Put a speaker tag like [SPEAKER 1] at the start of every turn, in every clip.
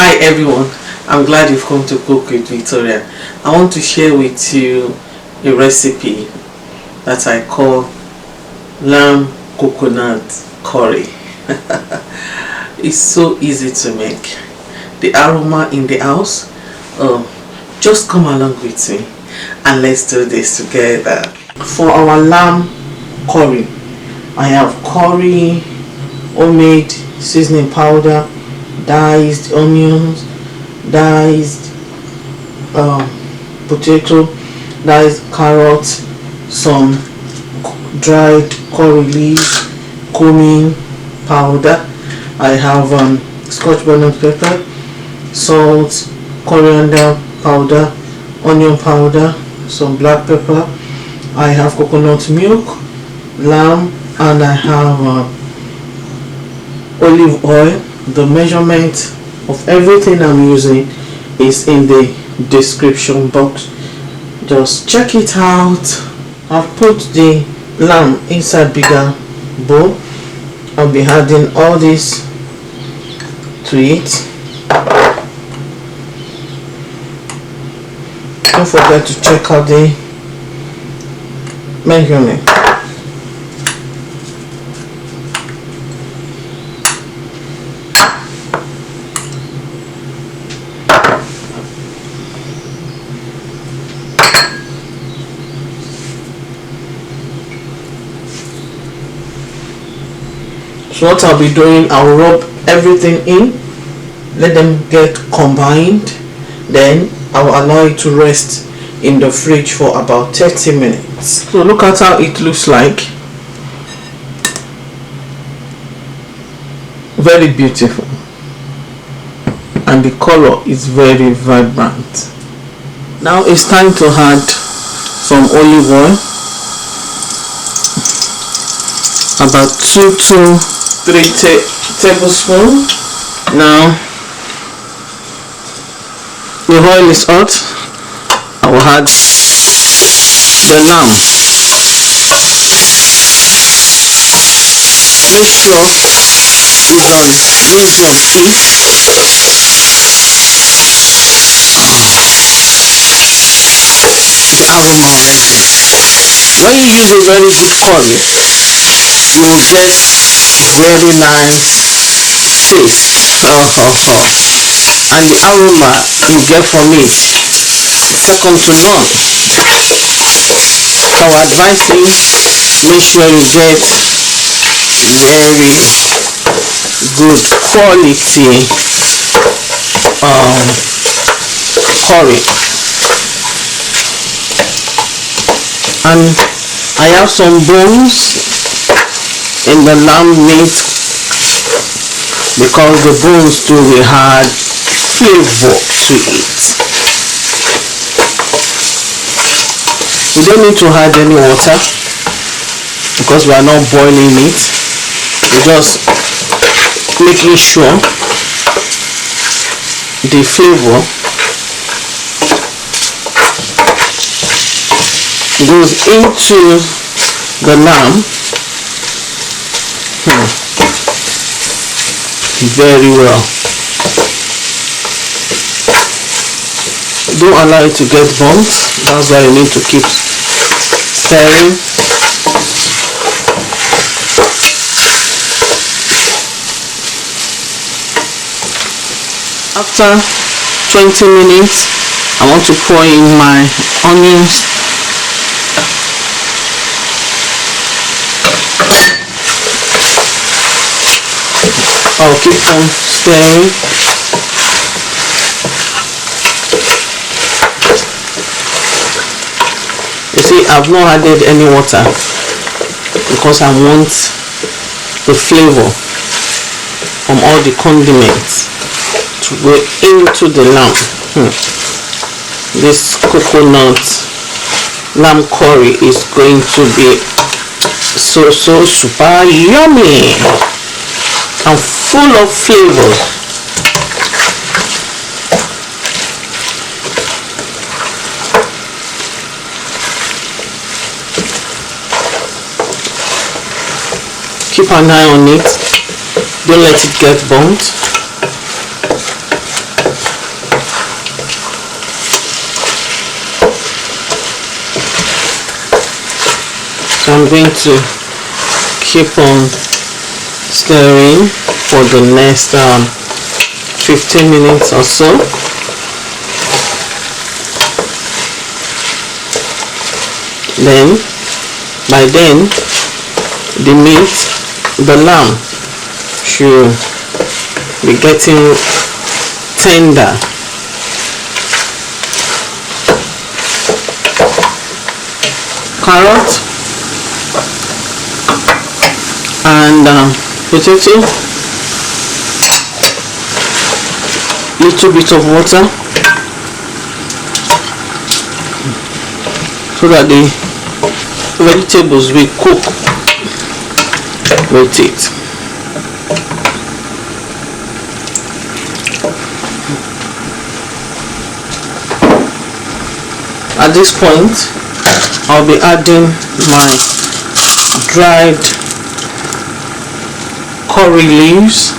[SPEAKER 1] Hi everyone, I'm glad you've come to Cook with Victoria. I want to share with you a recipe that I call lamb coconut curry. It's so easy to make. The aroma in the house, just come along with me and let's do this together. For our lamb curry, I have curry, homemade seasoning powder, diced onions, diced potato, diced carrots, some dried curry leaves, cumin powder. I have scotch bonnet pepper, salt, coriander powder, onion powder, some black pepper. I have coconut milk, lamb, and I have olive oil. The measurement of everything I'm using is in the description box. Just check it out. I've put the lamb inside bigger bowl. I'll be adding all this to it. Don't forget to check out the measurement. So what I'll be doing, I'll rub everything in, let them get combined, then I'll allow it to rest in the fridge for about 30 minutes. So look at how it looks like. Very beautiful, and the color is very vibrant. Now it's time to add some olive oil, about 2 to 3 tablespoons. Now the oil is hot. I will add the lamb. Make sure you use your beef. The aroma already. When you use a very good curry, you will get very nice taste. And the aroma you get from it, second to none. So I advise you, make sure you get very good quality curry. And I have some bones in the lamb meat because the bones too will add flavor to it. We don't need to add any water because we are not boiling it. We're just making sure the flavor goes into the lamb very well. Don't allow it to get burnt. That's why you need to keep stirring. After 20 minutes, I want to pour in my onions. I'll keep on stirring. You see, I've not added any water because I want the flavor from all the condiments to go into the lamb. This coconut lamb curry is going to be so super yummy and full of flavors. Keep an eye on it, don't let it get burnt. I'm going to keep on stirring for the next 15 minutes or so. Then by then the meat, the lamb, should be getting tender. Carrot and potato, little bit of water so that the vegetables will cook with it. At this point, I'll be adding my dried curry leaves,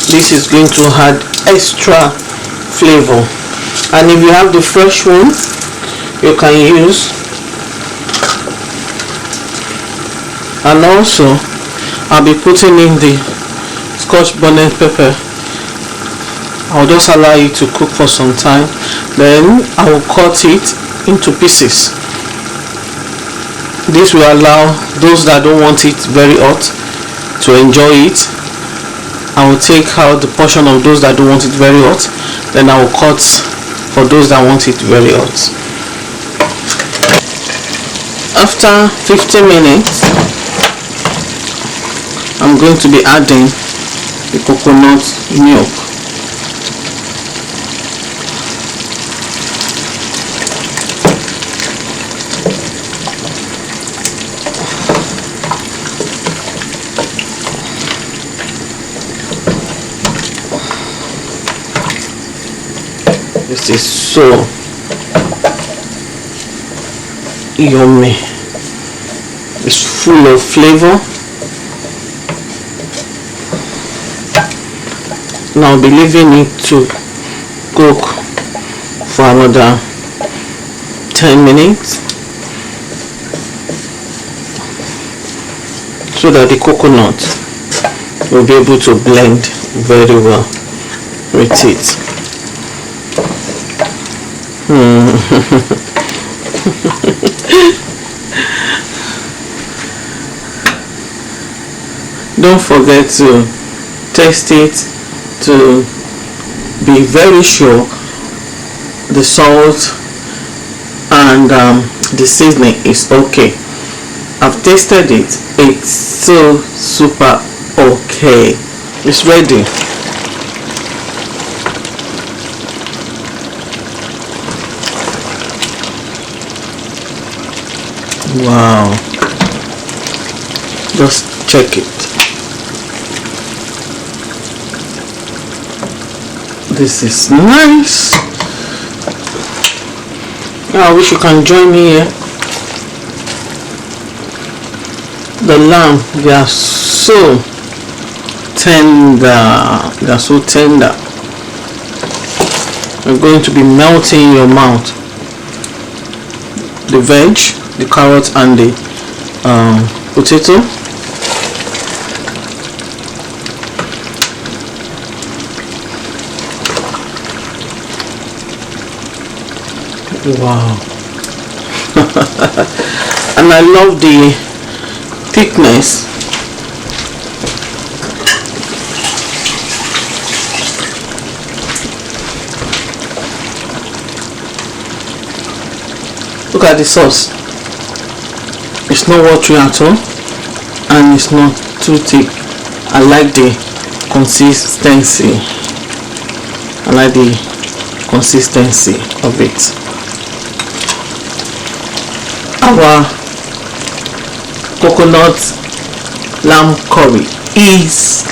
[SPEAKER 1] this is going to add extra flavor, and if you have the fresh one you can use. And also I'll be putting in the scotch bonnet pepper. I'll just allow it to cook for some time, then I will cut it into pieces. This will allow those that don't want it very hot to enjoy it. I will take out the portion of those that don't want it very hot, then I will cut for those that want it very hot. After 15 minutes, I'm going to be adding the coconut milk. This is so yummy. It's full of flavor. Now I'll be leaving it to cook for another 10 minutes so that the coconut will be able to blend very well with it. Don't forget to taste it to be very sure the salt and the seasoning is okay. I've tasted it, it's so super okay. It's ready. Wow, just check it. This is nice. I wish you can join me here. The lamb, they are so tender. They are so tender. They're going to be melting in your mouth. The veg, the carrot and the potato. Wow. And I love the thickness. Look at the sauce. It's not watery at all and it's not too thick. I like the consistency. I like the consistency of it. Our coconut lamb curry is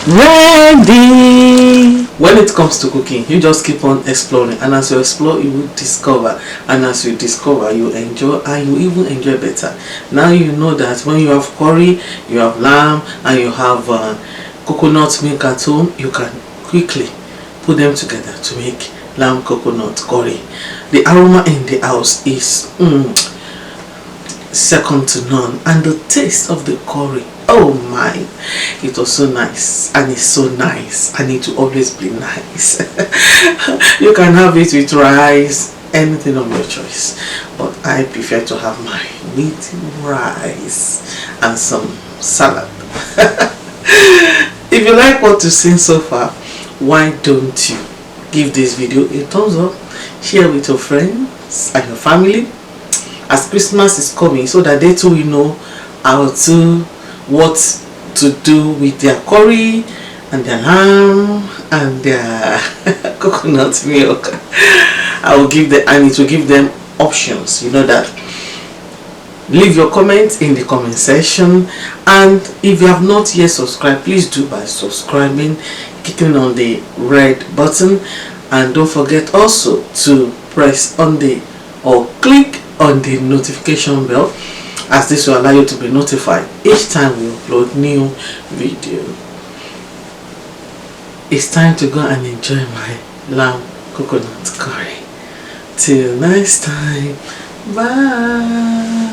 [SPEAKER 1] ready. When it comes to cooking, you just keep on exploring, and as you explore you will discover, and as you discover you enjoy, and you even enjoy better. Now you know that when you have curry, you have lamb and you have coconut milk at home, you can quickly put them together to make lamb coconut curry. The aroma in the house is second to none, and the taste of the curry, oh my, it was so nice, and it's so nice, and it will always be nice. You can have it with rice, anything of your choice, but I prefer to have my meat rice and some salad. If you like what you've seen so far, why don't you give this video a thumbs up, share with your friends and your family, as Christmas is coming, so that they too will know how to, what to do with their curry and their lamb and their coconut milk. I will give them, and it will give them options, you know that. Leave your comments in the comment section, and if you have not yet subscribed, please do by subscribing, clicking on the red button, and don't forget also to press on the or click on the notification bell, as this will allow you to be notified each time we upload new video. It's time to go and enjoy my lamb coconut curry. Till next time, bye.